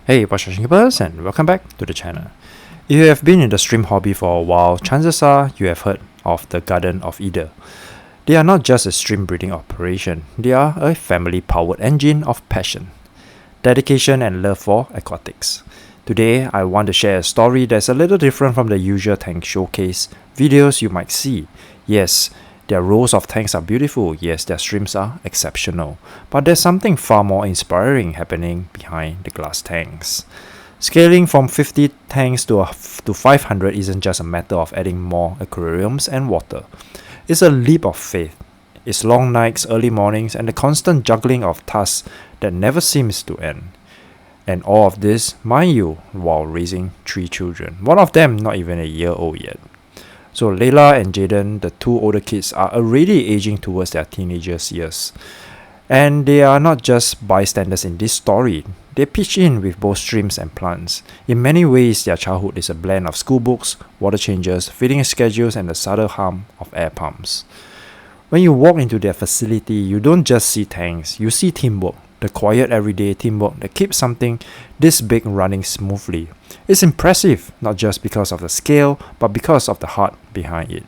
Hey keepers, and welcome back to the channel. If you have been in the stream hobby for a while, chances are you have heard of the Garden of Eder. They are not just a stream breeding operation, they are a family powered engine of passion, dedication and love for aquatics. Today I want to share a story that's a little different from the usual tank showcase videos you might see. Yes, their rows of tanks are beautiful, yes, their streams are exceptional, but there's something far more inspiring happening behind the glass tanks. Scaling from 50 tanks to 500 isn't just a matter of adding more aquariums and water. It's a leap of faith. It's long nights, early mornings, and the constant juggling of tasks that never seems to end. And all of this, mind you, while raising 3 children, one of them not even a year old yet. So Layla and Jaden, the 2 older kids, are already aging towards their teenagers' years. And they are not just bystanders in this story. They pitch in with both streams and plants. In many ways, their childhood is a blend of school books, water changes, feeding schedules, and the subtle hum of air pumps. When you walk into their facility, you don't just see tanks, you see teamwork. The quiet everyday teamwork that keeps something this big running smoothly. It's impressive, not just because of the scale, but because of the heart behind it.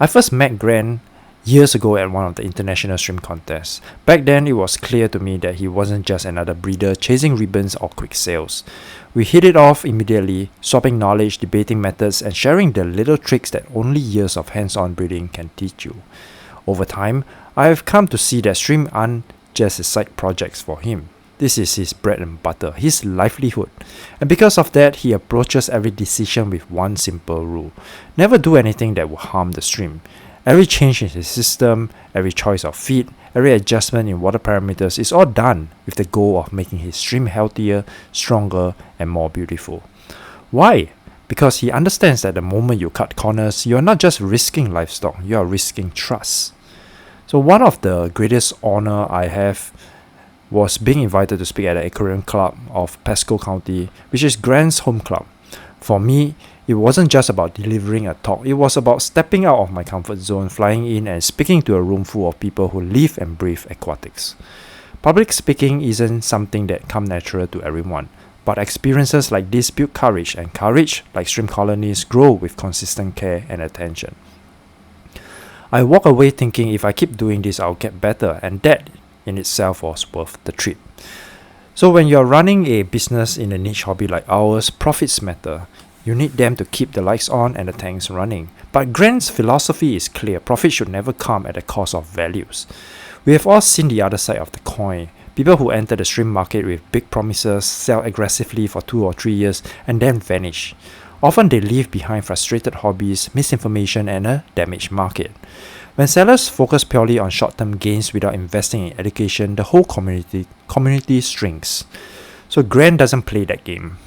I first met Grant years ago at one of the international stream contests. Back then, it was clear to me that he wasn't just another breeder chasing ribbons or quick sales. We hit it off immediately, swapping knowledge, debating methods, and sharing the little tricks that only years of hands-on breeding can teach you. Over time, I have come to see that stream aren't just side projects for him. This is his bread and butter, his livelihood. And because of that, he approaches every decision with one simple rule. Never do anything that will harm the stream. Every change in his system, every choice of feed, every adjustment in water parameters is all done with the goal of making his stream healthier, stronger, and more beautiful. Why? Because he understands that the moment you cut corners, you are not just risking livestock, you are risking trust. So one of the greatest honor I have was being invited to speak at the Aquarium Club of Pasco County, which is Grant's home club. For me, it wasn't just about delivering a talk, it was about stepping out of my comfort zone, flying in and speaking to a room full of people who live and breathe aquatics. Public speaking isn't something that comes natural to everyone, but experiences like this build courage, and courage, like stream colonies, grow with consistent care and attention. I walk away thinking if I keep doing this, I'll get better, and that in itself was worth the trip. So when you're running a business in a niche hobby like ours, profits matter. You need them to keep the lights on and the tanks running. But Grant's philosophy is clear. Profit should never come at the cost of values. We have all seen the other side of the coin. People who enter the stream market with big promises, sell aggressively for 2 or 3 years, and then vanish. Often they leave behind frustrated hobbies, misinformation, and a damaged market. When sellers focus purely on short-term gains without investing in education, the whole community shrinks. So Grant doesn't play that game.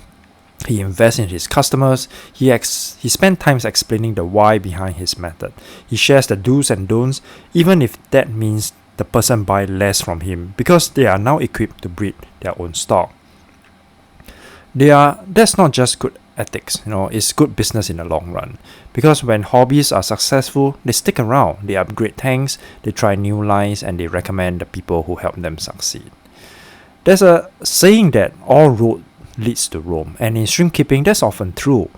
He invests in his customers, he spends time explaining the why behind his method. He shares the do's and don'ts, even if that means the person buy less from him, because they are now equipped to breed their own stock. That's not just good ethics, it's good business in the long run. Because when hobbies are successful, they stick around, they upgrade tanks, they try new lines, and they recommend the people who help them succeed. There's a saying that all road leads to Rome, and in stream keeping, that's often true.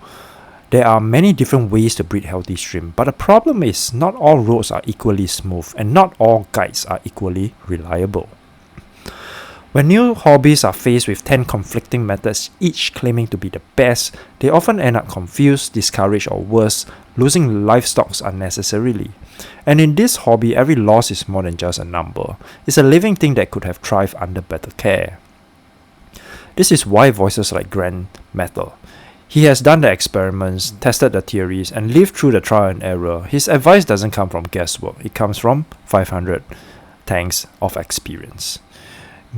There are many different ways to breed healthy stream, but the problem is not all roads are equally smooth, and not all guides are equally reliable. When new hobbies are faced with 10 conflicting methods, each claiming to be the best, they often end up confused, discouraged, or worse, losing livestock unnecessarily. And in this hobby, every loss is more than just a number. It's a living thing that could have thrived under better care. This is why voices like Grant matter. He has done the experiments, tested the theories, and lived through the trial and error. His advice doesn't come from guesswork, it comes from 500 tanks of experience.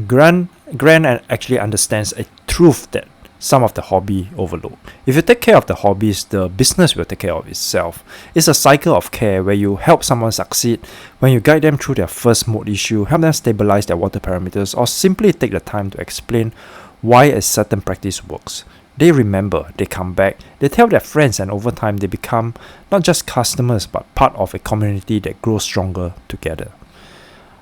Grant actually understands a truth that some of the hobby overlook. If you take care of the hobbies, the business will take care of itself. It's a cycle of care where you help someone succeed, when you guide them through their first mold issue, help them stabilize their water parameters, or simply take the time to explain why a certain practice works. They remember, they come back, they tell their friends, and over time they become not just customers but part of a community that grows stronger together.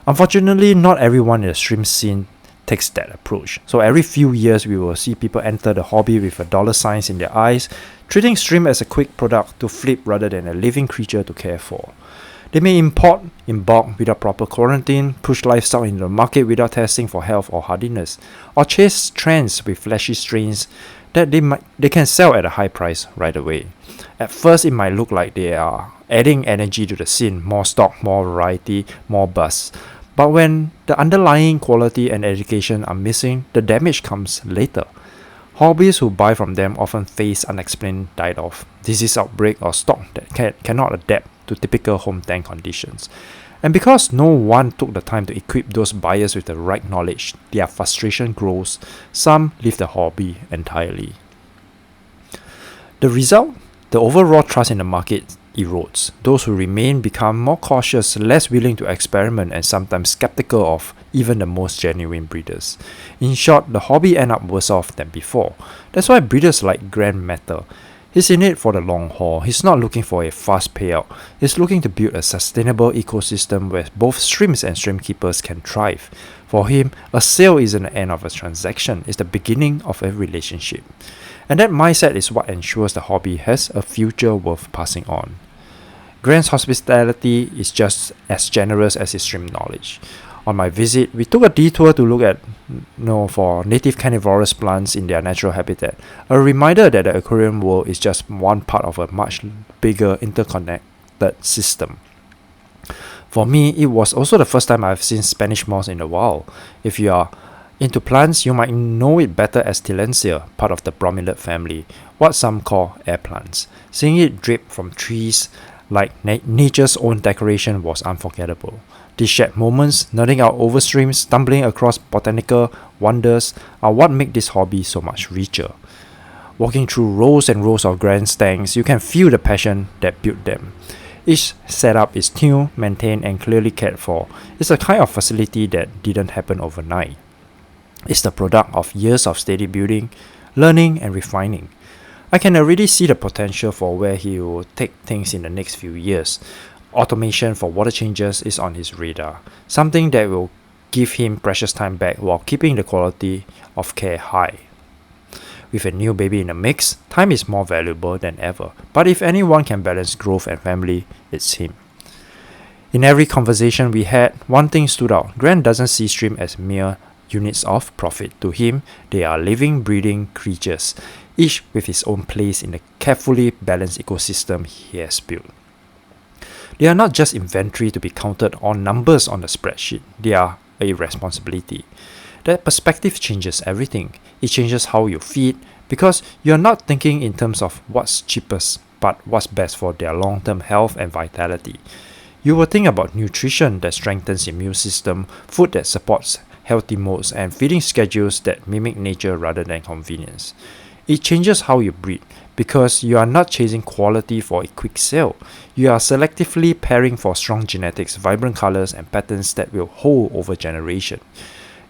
Unfortunately, not everyone in the stream scene takes that approach. So every few years, we will see people enter the hobby with a dollar signs in their eyes, treating shrimp as a quick product to flip rather than a living creature to care for. They may import in bulk without proper quarantine, push livestock into the market without testing for health or hardiness, or chase trends with flashy strains that they can sell at a high price right away. At first, it might look like they are adding energy to the scene, more stock, more variety, more buzz. But when the underlying quality and education are missing, the damage comes later. Hobbyists who buy from them often face unexplained die-off, disease outbreak, or stock that cannot adapt to typical home tank conditions. And because no one took the time to equip those buyers with the right knowledge, their frustration grows. Some leave the hobby entirely. The result? The overall trust in the market erodes. Those who remain become more cautious, less willing to experiment, and sometimes skeptical of even the most genuine breeders. In short, the hobby ends up worse off than before. That's why breeders like Grant matter. He's in it for the long haul. He's not looking for a fast payout. He's looking to build a sustainable ecosystem where both shrimps and shrimp keepers can thrive. For him, a sale isn't the end of a transaction, it's the beginning of a relationship. And that mindset is what ensures the hobby has a future worth passing on. Grant's hospitality is just as generous as his shrimp knowledge. On my visit, we took a detour to look at for native carnivorous plants in their natural habitat, a reminder that the aquarium world is just one part of a much bigger interconnected system. For me, it was also the first time I've seen Spanish moss in the wild. If you are into plants, you might know it better as Tillandsia, part of the bromelid family, what some call air plants. Seeing it drip from trees like nature's own decoration was unforgettable. These shared moments, nerding out over streams, stumbling across botanical wonders, are what make this hobby so much richer. Walking through rows and rows of grand stands, you can feel the passion that built them. Each setup is tuned, maintained, and clearly cared for. It's a kind of facility that didn't happen overnight. It's the product of years of steady building, learning, and refining. I can already see the potential for where he will take things in the next few years. Automation for water changes is on his radar, something that will give him precious time back while keeping the quality of care high. With a new baby in the mix, time is more valuable than ever, but if anyone can balance growth and family, it's him. In every conversation we had, one thing stood out. Grant doesn't see shrimp as mere units of profit. To him, they are living, breathing creatures, each with his own place in the carefully balanced ecosystem he has built. They are not just inventory to be counted on numbers on the spreadsheet. They are a responsibility. That perspective changes everything. It changes how you feed, because you're not thinking in terms of what's cheapest, but what's best for their long-term health and vitality. You will think about nutrition that strengthens the immune system, food that supports healthy modes, and feeding schedules that mimic nature rather than convenience. It changes how you breed, because you are not chasing quality for a quick sale. You are selectively pairing for strong genetics, vibrant colors, and patterns that will hold over generation.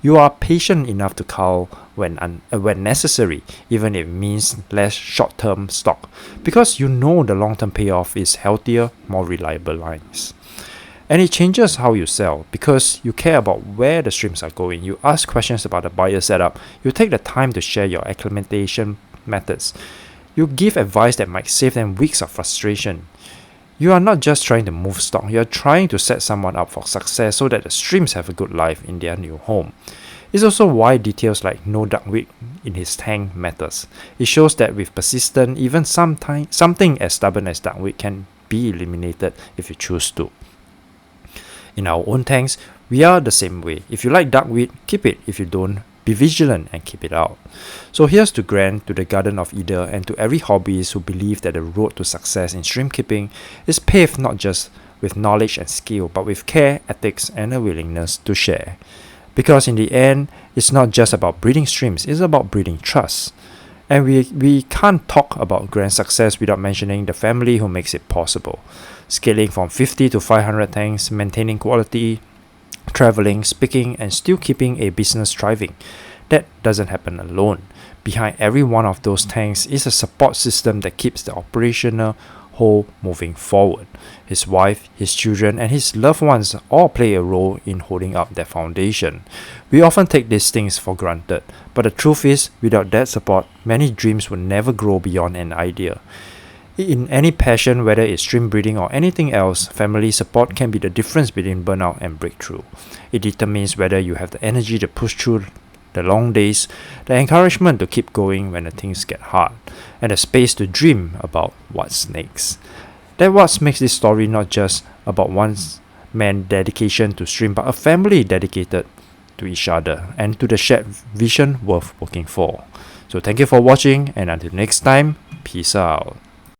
You are patient enough to cull when necessary, even if it means less short-term stock, because you know the long-term payoff is healthier, more reliable lines. And it changes how you sell, because you care about where the streams are going. You ask questions about the buyer setup. You take the time to share your acclimatization methods. You give advice that might save them weeks of frustration. You are not just trying to move stock, you are trying to set someone up for success so that the streams have a good life in their new home. It's also why details like no duckweed in his tank matters. It shows that with persistence, even something as stubborn as duckweed can be eliminated if you choose to. In our own tanks, we are the same way. If you like duckweed, keep it. If you don't, be vigilant and keep it out. So here's to Grant, to the Garden of Eder, and to every hobbyist who believe that the road to success in shrimp keeping is paved not just with knowledge and skill, but with care, ethics, and a willingness to share. Because in the end, it's not just about breeding shrimps, it's about breeding trust. And we can't talk about Grant's success without mentioning the family who makes it possible. Scaling from 50 to 500 tanks, maintaining quality, traveling, speaking, and still keeping a business thriving. That doesn't happen alone. Behind every one of those tanks is a support system that keeps the operational whole moving forward. His wife, his children, and his loved ones all play a role in holding up that foundation. We often take these things for granted, but the truth is, without that support, many dreams would never grow beyond an idea. In any passion, whether it's stream breeding or anything else, family support can be the difference between burnout and breakthrough. It determines whether you have the energy to push through the long days, the encouragement to keep going when the things get hard, and the space to dream about what's next. That's what makes this story not just about one man's dedication to stream, but a family dedicated to each other and to the shared vision worth working for. So thank you for watching, and until next time, peace out.